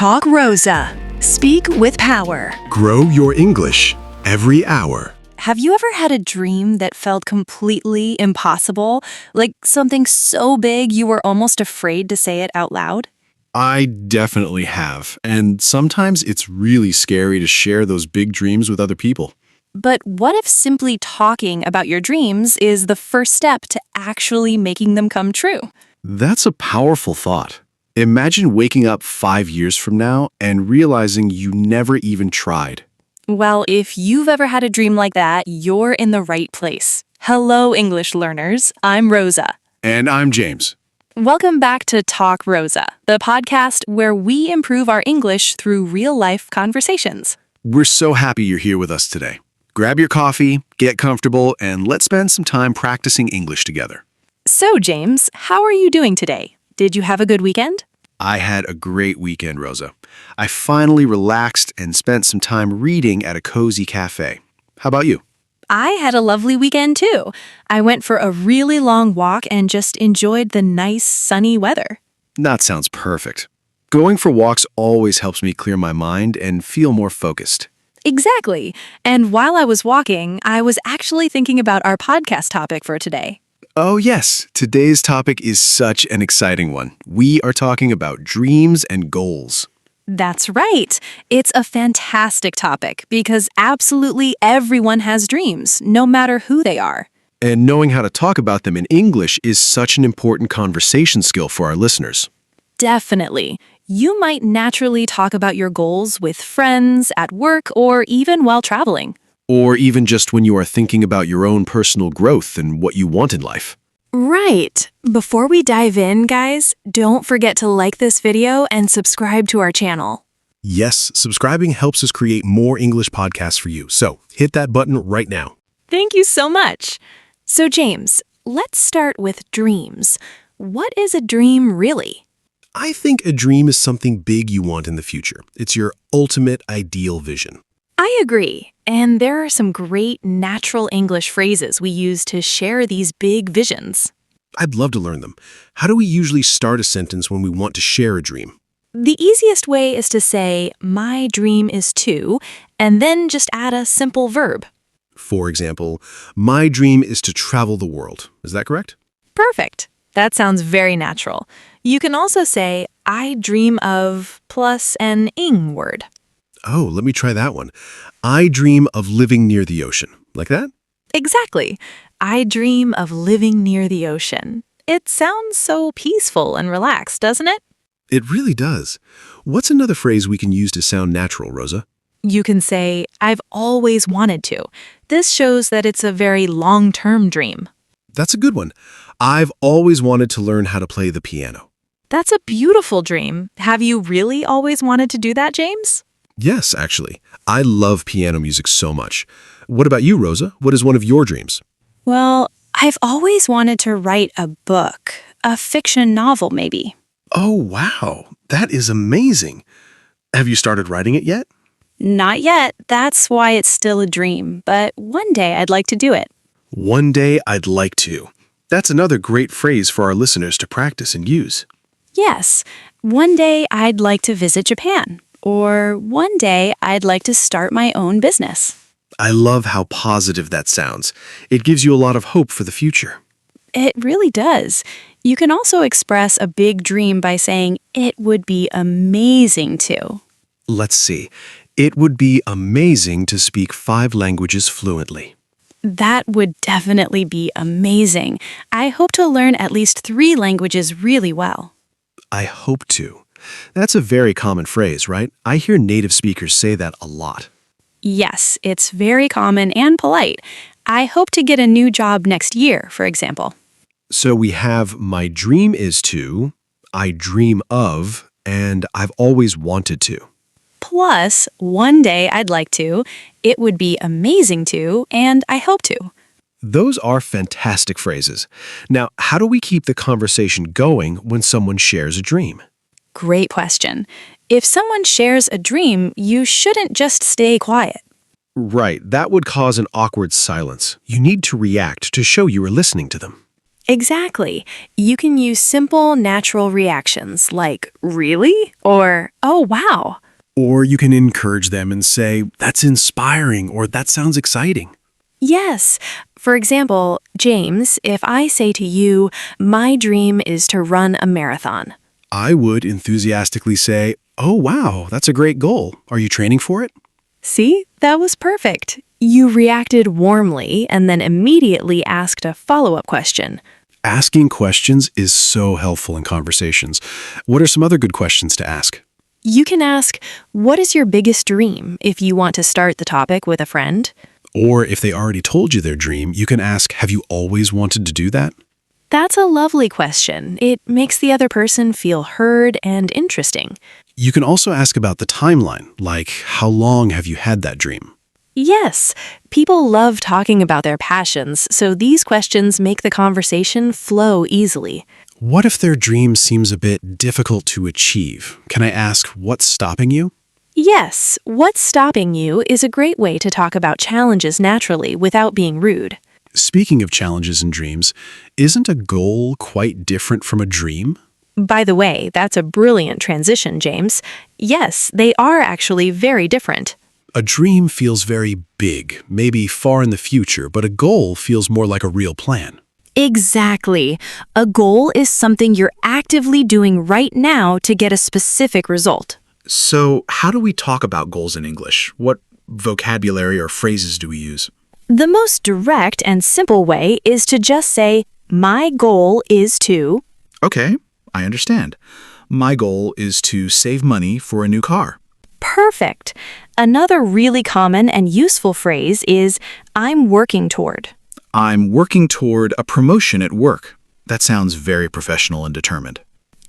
Talk Rosa. Speak with power. Grow your English every hour. Have you ever had a dream that felt completely impossible? Like something so big you were almost afraid to say it out loud? I definitely have, and sometimes it's really scary to share those big dreams with other people. But what if simply talking about your dreams is the first step to actually making them come true? That's a powerful thought. Imagine waking up 5 years from now and realizing you never even tried. Well, if you've ever had a dream like that, you're in the right place. Hello, English learners. I'm Rosa. And I'm James. Welcome back to Talk Rosa, the podcast where we improve our English through real-life conversations. We're so happy you're here with us today. Grab your coffee, get comfortable, and let's spend some time practicing English together. So, James, how are you doing today? Did you have a good weekend? I had a great weekend, Rosa. I finally relaxed and spent some time reading at a cozy cafe. How about you? I had a lovely weekend, too. I went for a really long walk and just enjoyed the nice, sunny weather. That sounds perfect. Going for walks always helps me clear my mind and feel more focused. Exactly. And while I was walking, I was actually thinking about our podcast topic for today. Oh yes, today's topic is such an exciting one. We are talking about dreams and goals. That's right. It's a fantastic topic because absolutely everyone has dreams, no matter who they are. And knowing how to talk about them in English is such an important conversation skill for our listeners. Definitely. You might naturally talk about your goals with friends, at work, or even while traveling. Or even just when you are thinking about your own personal growth and what you want in life. Right. Before we dive in, guys, don't forget to like this video and subscribe to our channel. Yes, subscribing helps us create more English podcasts for you, so hit that button right now. Thank you so much. So, James, let's start with dreams. What is a dream really? I think a dream is something big you want in the future. It's your ultimate ideal vision. I agree. And there are some great natural English phrases we use to share these big visions. I'd love to learn them. How do we usually start a sentence when we want to share a dream? The easiest way is to say, my dream is to, and then just add a simple verb. For example, my dream is to travel the world. Is that correct? Perfect. That sounds very natural. You can also say, I dream of plus an ing word. Oh, let me try that one. I dream of living near the ocean. Like that? Exactly. I dream of living near the ocean. It sounds so peaceful and relaxed, doesn't it? It really does. What's another phrase we can use to sound natural, Rosa? You can say, I've always wanted to. This shows that it's a very long-term dream. That's a good one. I've always wanted to learn how to play the piano. That's a beautiful dream. Have you really always wanted to do that, James? Yes, actually. I love piano music so much. What about you, Rosa? What is one of your dreams? Well, I've always wanted to write a book, a fiction novel maybe. Oh, wow. That is amazing. Have you started writing it yet? Not yet. That's why it's still a dream, but one day I'd like to do it. One day I'd like to. That's another great phrase for our listeners to practice and use. Yes, one day I'd like to visit Japan. Or one day I'd like to start my own business. I love how positive that sounds. It gives you a lot of hope for the future. It really does. You can also express a big dream by saying, it would be amazing to. Let's see. It would be amazing to speak 5 languages fluently. That would definitely be amazing. I hope to learn at least 3 languages really well. I hope to. That's a very common phrase, right? I hear native speakers say that a lot. Yes, it's very common and polite. I hope to get a new job next year, for example. So we have my dream is to, I dream of, and I've always wanted to. Plus, one day I'd like to, it would be amazing to, and I hope to. Those are fantastic phrases. Now, how do we keep the conversation going when someone shares a dream? Great question. If someone shares a dream, you shouldn't just stay quiet. Right, that would cause an awkward silence. You need to react to show you are listening to them. Exactly. You can use simple, natural reactions like, really? Or, oh, wow. Or you can encourage them and say, that's inspiring or that sounds exciting. Yes. For example, James, if I say to you, my dream is to run a marathon. I would enthusiastically say, oh, wow, that's a great goal. Are you training for it? See, that was perfect. You reacted warmly and then immediately asked a follow-up question. Asking questions is so helpful in conversations. What are some other good questions to ask? You can ask, what is your biggest dream if you want to start the topic with a friend? Or if they already told you their dream, you can ask, have you always wanted to do that? That's a lovely question. It makes the other person feel heard and interesting. You can also ask about the timeline, like how long have you had that dream? Yes, people love talking about their passions, so these questions make the conversation flow easily. What if their dream seems a bit difficult to achieve? Can I ask what's stopping you? Yes, what's stopping you is a great way to talk about challenges naturally without being rude. Speaking of challenges and dreams, isn't a goal quite different from a dream? By the way, that's a brilliant transition, James. Yes, they are actually very different. A dream feels very big, maybe far in the future, but a goal feels more like a real plan. Exactly. A goal is something you're actively doing right now to get a specific result. So, how do we talk about goals in English? What vocabulary or phrases do we use? The most direct and simple way is to just say, my goal is to... Okay, I understand. My goal is to save money for a new car. Perfect. Another really common and useful phrase is, I'm working toward. I'm working toward a promotion at work. That sounds very professional and determined.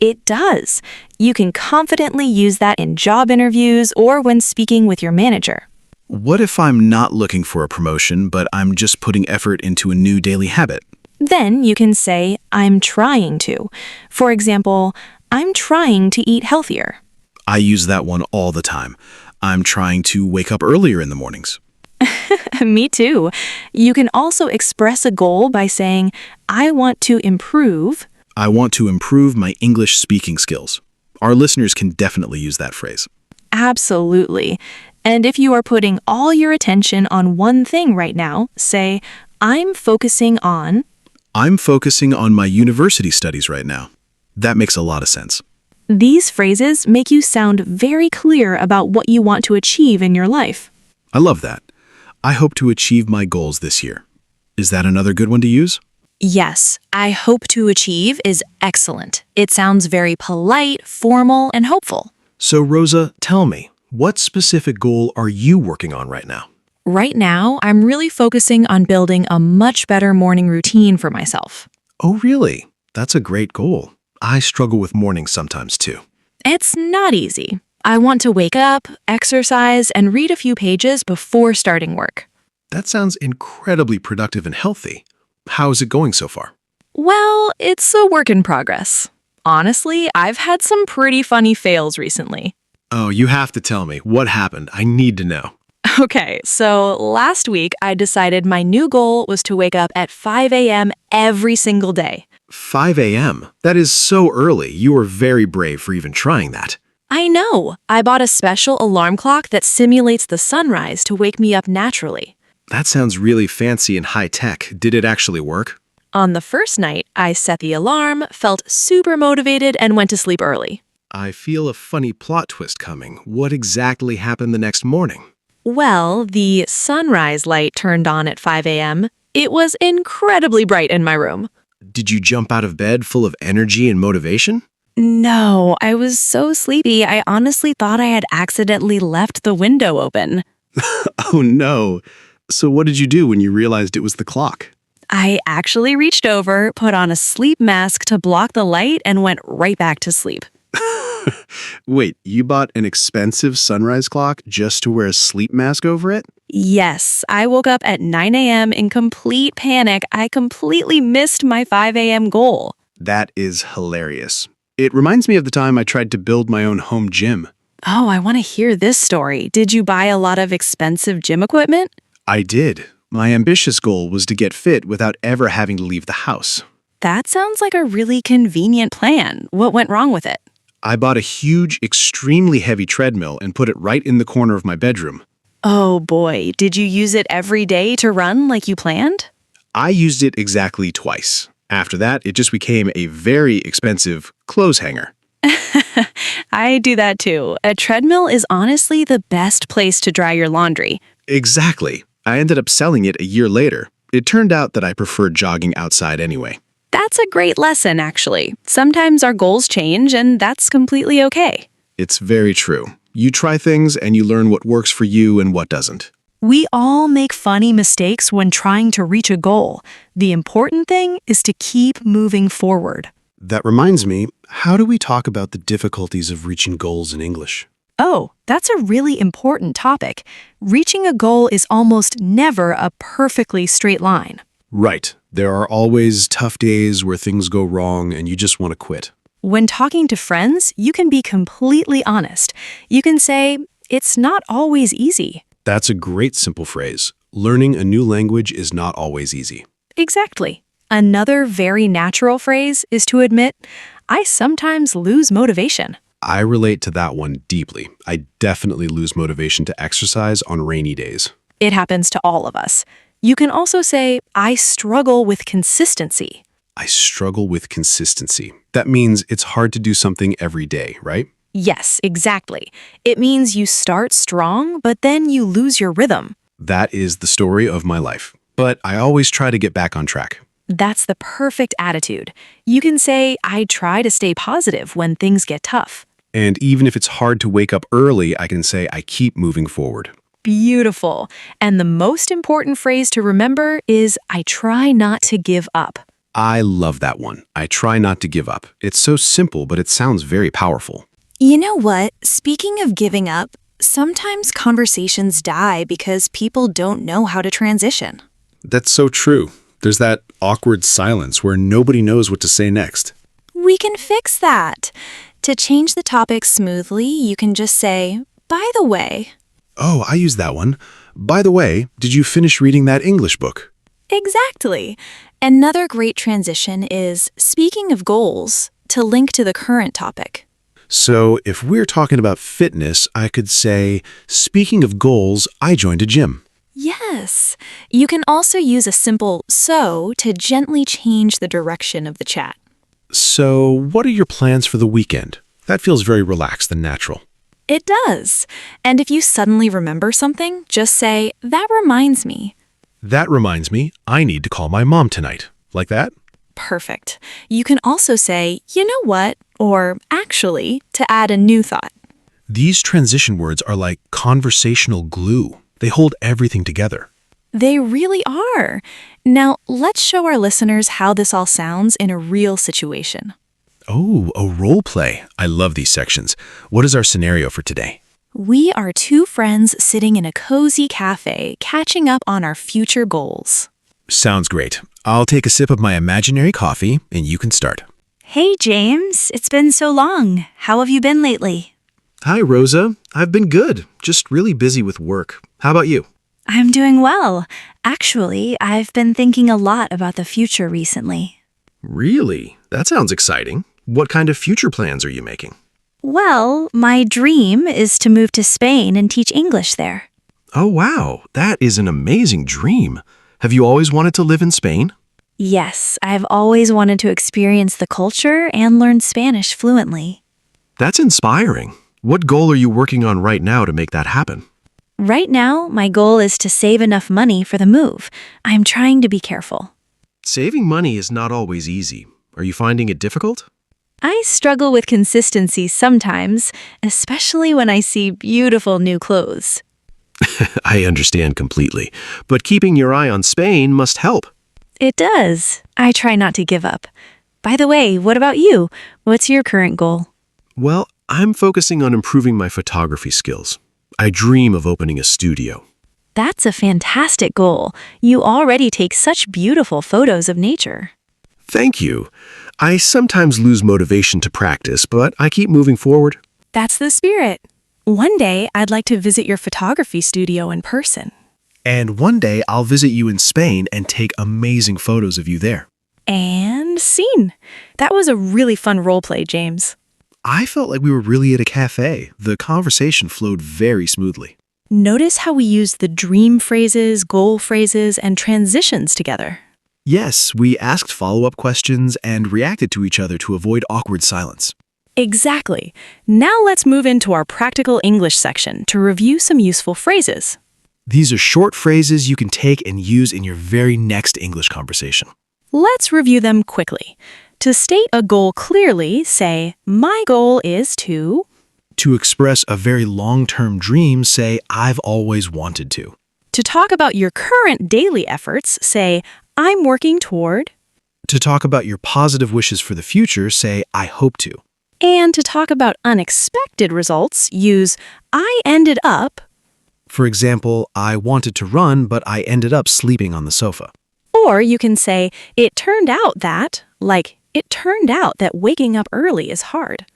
It does. You can confidently use that in job interviews or when speaking with your manager. What if I'm not looking for a promotion, but I'm just putting effort into a new daily habit? Then you can say, I'm trying to. For example, I'm trying to eat healthier. I use that one all the time. I'm trying to wake up earlier in the mornings. Me too. You can also express a goal by saying, I want to improve. I want to improve my English speaking skills. Our listeners can definitely use that phrase. Absolutely. And if you are putting all your attention on one thing right now, say, I'm focusing on... I'm focusing on my university studies right now. That makes a lot of sense. These phrases make you sound very clear about what you want to achieve in your life. I love that. I hope to achieve my goals this year. Is that another good one to use? Yes, I hope to achieve is excellent. It sounds very polite, formal, and hopeful. So, Rosa, tell me, what specific goal are you working on right now? Right now, I'm really focusing on building a much better morning routine for myself. Oh, really? That's a great goal. I struggle with mornings sometimes, too. It's not easy. I want to wake up, exercise, and read a few pages before starting work. That sounds incredibly productive and healthy. How is it going so far? Well, it's a work in progress. Honestly, I've had some pretty funny fails recently. Oh, you have to tell me. What happened? I need to know. Okay, so last week I decided my new goal was to wake up at 5 a.m. every single day. 5 a.m.? That is so early. You were very brave for even trying that. I know. I bought a special alarm clock that simulates the sunrise to wake me up naturally. That sounds really fancy and high-tech. Did it actually work? On the first night, I set the alarm, felt super motivated, and went to sleep early. I feel a funny plot twist coming. What exactly happened the next morning? Well, the sunrise light turned on at 5 a.m. It was incredibly bright in my room. Did you jump out of bed full of energy and motivation? No, I was so sleepy, I honestly thought I had accidentally left the window open. Oh no. So what did you do when you realized it was the clock? I actually reached over, put on a sleep mask to block the light, and went right back to sleep. Wait, you bought an expensive sunrise clock just to wear a sleep mask over it? Yes, I woke up at 9 a.m. in complete panic. I completely missed my 5 a.m. goal. That is hilarious. It reminds me of the time I tried to build my own home gym. Oh, I want to hear this story. Did you buy a lot of expensive gym equipment? I did. My ambitious goal was to get fit without ever having to leave the house. That sounds like a really convenient plan. What went wrong with it? I bought a huge, extremely heavy treadmill and put it right in the corner of my bedroom. Oh boy, did you use it every day to run like you planned? I used it exactly twice. After that, it just became a very expensive clothes hanger. I do that too. A treadmill is honestly the best place to dry your laundry. Exactly. I ended up selling it a year later. It turned out that I preferred jogging outside anyway. That's a great lesson, actually. Sometimes our goals change, and that's completely okay. It's very true. You try things and you learn what works for you and what doesn't. We all make funny mistakes when trying to reach a goal. The important thing is to keep moving forward. That reminds me, how do we talk about the difficulties of reaching goals in English? Oh, that's a really important topic. Reaching a goal is almost never a perfectly straight line. Right. There are always tough days where things go wrong and you just want to quit. When talking to friends, you can be completely honest. You can say, it's not always easy. That's a great simple phrase. Learning a new language is not always easy. Exactly. Another very natural phrase is to admit, I sometimes lose motivation. I relate to that one deeply. I definitely lose motivation to exercise on rainy days. It happens to all of us. You can also say, I struggle with consistency. I struggle with consistency. That means it's hard to do something every day, right? Yes, exactly. It means you start strong, but then you lose your rhythm. That is the story of my life. But I always try to get back on track. That's the perfect attitude. You can say, I try to stay positive when things get tough. And even if it's hard to wake up early, I can say I keep moving forward. Beautiful. And the most important phrase to remember is, I try not to give up. I love that one. I try not to give up. It's so simple, but it sounds very powerful. You know what? Speaking of giving up, sometimes conversations die because people don't know how to transition. That's so true. There's that awkward silence where nobody knows what to say next. We can fix that. To change the topic smoothly, you can just say, by the way. Oh, I use that one. By the way, did you finish reading that English book? Exactly. Another great transition is, speaking of goals, to link to the current topic. So if we're talking about fitness, I could say, speaking of goals, I joined a gym. Yes. You can also use a simple so to gently change the direction of the chat. So what are your plans for the weekend? That feels very relaxed and natural. It does. And if you suddenly remember something, just say, that reminds me. That reminds me, I need to call my mom tonight. Like that? Perfect. You can also say, you know what, or actually, to add a new thought. These transition words are like conversational glue. They hold everything together. They really are. Now, let's show our listeners how this all sounds in a real situation. Oh, a role play. I love these sections. What is our scenario for today? We are two friends sitting in a cozy cafe, catching up on our future goals. Sounds great. I'll take a sip of my imaginary coffee, and you can start. Hey, James. It's been so long. How have you been lately? Hi, Rosa. I've been good. Just really busy with work. How about you? I'm doing well. Actually, I've been thinking a lot about the future recently. Really? That sounds exciting. What kind of future plans are you making? Well, my dream is to move to Spain and teach English there. Oh, wow. That is an amazing dream. Have you always wanted to live in Spain? Yes, I've always wanted to experience the culture and learn Spanish fluently. That's inspiring. What goal are you working on right now to make that happen? Right now, my goal is to save enough money for the move. I'm trying to be careful. Saving money is not always easy. Are you finding it difficult? I struggle with consistency sometimes, especially when I see beautiful new clothes. I understand completely. But keeping your eye on Spain must help. It does. I try not to give up. By the way, what about you? What's your current goal? Well, I'm focusing on improving my photography skills. I dream of opening a studio. That's a fantastic goal. You already take such beautiful photos of nature. Thank you. I sometimes lose motivation to practice, but I keep moving forward. That's the spirit. One day, I'd like to visit your photography studio in person. And one day I'll visit you in Spain and take amazing photos of you there. And scene. That was a really fun role play, James. I felt like we were really at a cafe. The conversation flowed very smoothly. Notice how we used the dream phrases, goal phrases, and transitions together. Yes, we asked follow-up questions and reacted to each other to avoid awkward silence. Exactly. Now let's move into our practical English section to review some useful phrases. These are short phrases you can take and use in your very next English conversation. Let's review them quickly. To state a goal clearly, say, my goal is to... To express a very long-term dream, say, I've always wanted to. To talk about your current daily efforts, say, I'm working toward... To talk about your positive wishes for the future, say, I hope to. And to talk about unexpected results, use, I ended up... For example, I wanted to run, but I ended up sleeping on the sofa. Or you can say, it turned out that, like, it turned out that waking up early is hard.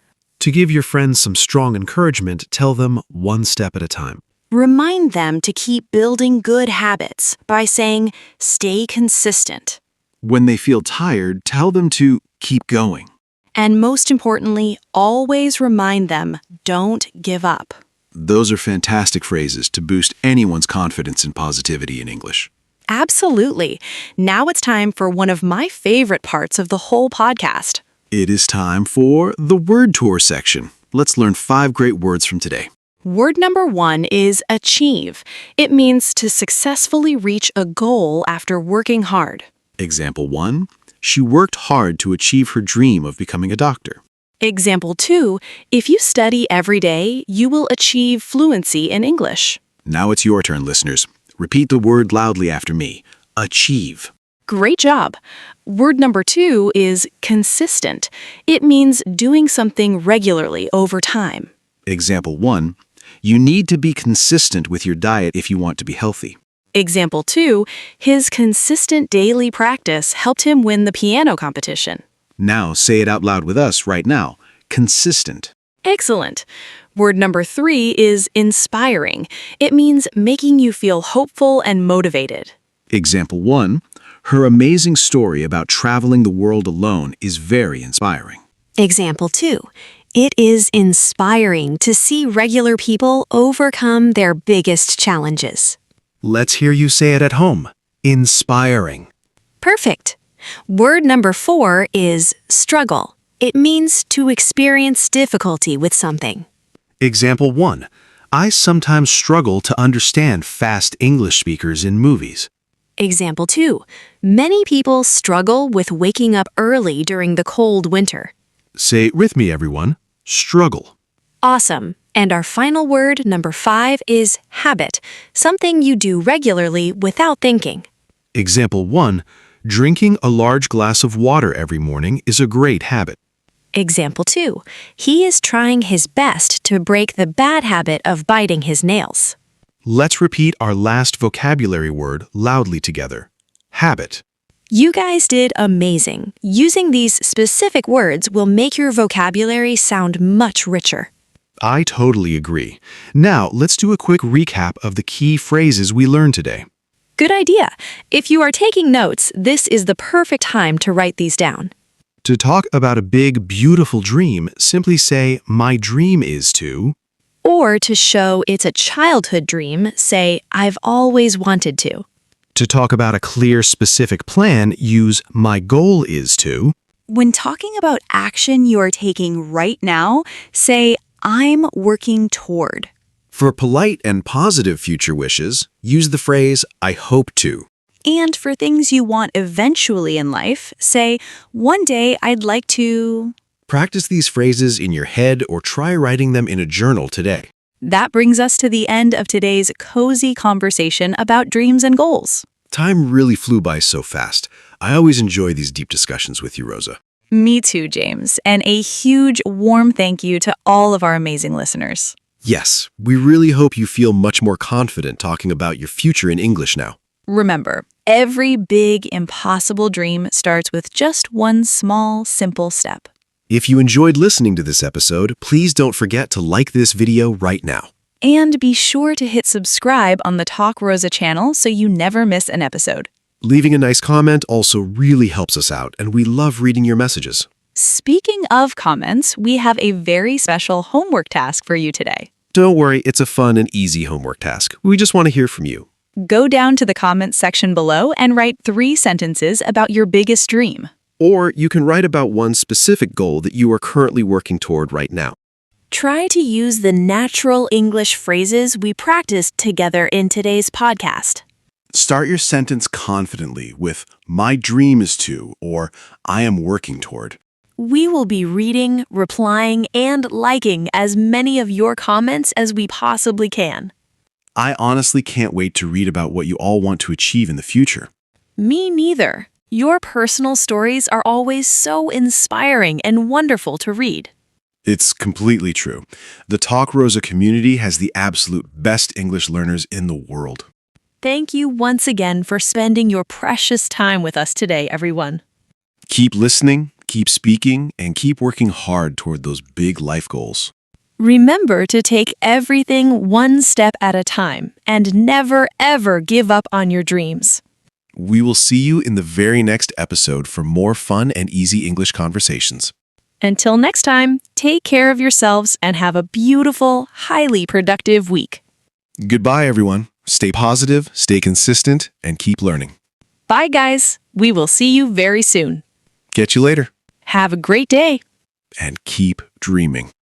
To give your friends some strong encouragement, tell them one step at a time. Remind them to keep building good habits by saying, stay consistent. When they feel tired, tell them to keep going. And most importantly, always remind them, don't give up. Those are fantastic phrases to boost anyone's confidence and positivity in English. Absolutely. Now it's time for one of my favorite parts of the whole podcast. It is time for the word tour section. Let's learn 5 great words from today. Word number 1 is achieve. It means to successfully reach a goal after working hard. Example 1, she worked hard to achieve her dream of becoming a doctor. Example 2, if you study every day, you will achieve fluency in English. Now it's your turn, listeners. Repeat the word loudly after me. Achieve. Great job. Word number 2 is consistent. It means doing something regularly over time. Example 1, you need to be consistent with your diet if you want to be healthy. Example 2, his consistent daily practice helped him win the piano competition. Now say it out loud with us right now. Consistent. Excellent. Word number 3 is inspiring. It means making you feel hopeful and motivated. Example 1, her amazing story about traveling the world alone is very inspiring. Example 2. It is inspiring to see regular people overcome their biggest challenges. Let's hear you say it at home. Inspiring. Perfect. Word number 4 is struggle. It means to experience difficulty with something. Example 1, I sometimes struggle to understand fast English speakers in movies. Example 2. Many people struggle with waking up early during the cold winter. Say it with me, everyone. Struggle. Awesome. And our final word, number 5, is habit, something you do regularly without thinking. Example 1, drinking a large glass of water every morning is a great habit. Example 2. He is trying his best to break the bad habit of biting his nails. Let's repeat our last vocabulary word loudly together. Habit. You guys did amazing. Using these specific words will make your vocabulary sound much richer. I totally agree. Now, let's do a quick recap of the key phrases we learned today. Good idea. If you are taking notes, this is the perfect time to write these down. To talk about a big, beautiful dream, simply say, my dream is to... Or to show it's a childhood dream, say, I've always wanted to. To talk about a clear, specific plan, use my goal is to... When talking about action you are taking right now, say, I'm working toward. For polite and positive future wishes, use the phrase, I hope to. And for things you want eventually in life, say, one day I'd like to... Practice these phrases in your head or try writing them in a journal today. That brings us to the end of today's cozy conversation about dreams and goals. Time really flew by so fast. I always enjoy these deep discussions with you, Rosa. Me too, James. And a huge, warm thank you to all of our amazing listeners. Yes, we really hope you feel much more confident talking about your future in English now. Remember, every big, impossible dream starts with just one small, simple step. If you enjoyed listening to this episode, please don't forget to like this video right now. And be sure to hit subscribe on the Talk Rosa channel so you never miss an episode. Leaving a nice comment also really helps us out, and we love reading your messages. Speaking of comments, we have a very special homework task for you today. Don't worry, it's a fun and easy homework task. We just want to hear from you. Go down to the comments section below and write 3 sentences about your biggest dream. Or you can write about one specific goal that you are currently working toward right now. Try to use the natural English phrases we practiced together in today's podcast. Start your sentence confidently with, "My dream is to," or "I am working toward." We will be reading, replying, and liking as many of your comments as we possibly can. I honestly can't wait to read about what you all want to achieve in the future. Me neither. Your personal stories are always so inspiring and wonderful to read. It's completely true. The Talk Rosa community has the absolute best English learners in the world. Thank you once again for spending your precious time with us today, everyone. Keep listening, keep speaking, and keep working hard toward those big life goals. Remember to take everything one step at a time and never, ever give up on your dreams. We will see you in the very next episode for more fun and easy English conversations. Until next time, take care of yourselves and have a beautiful, highly productive week. Goodbye, everyone. Stay positive, stay consistent, and keep learning. Bye, guys. We will see you very soon. Catch you later. Have a great day. And keep dreaming.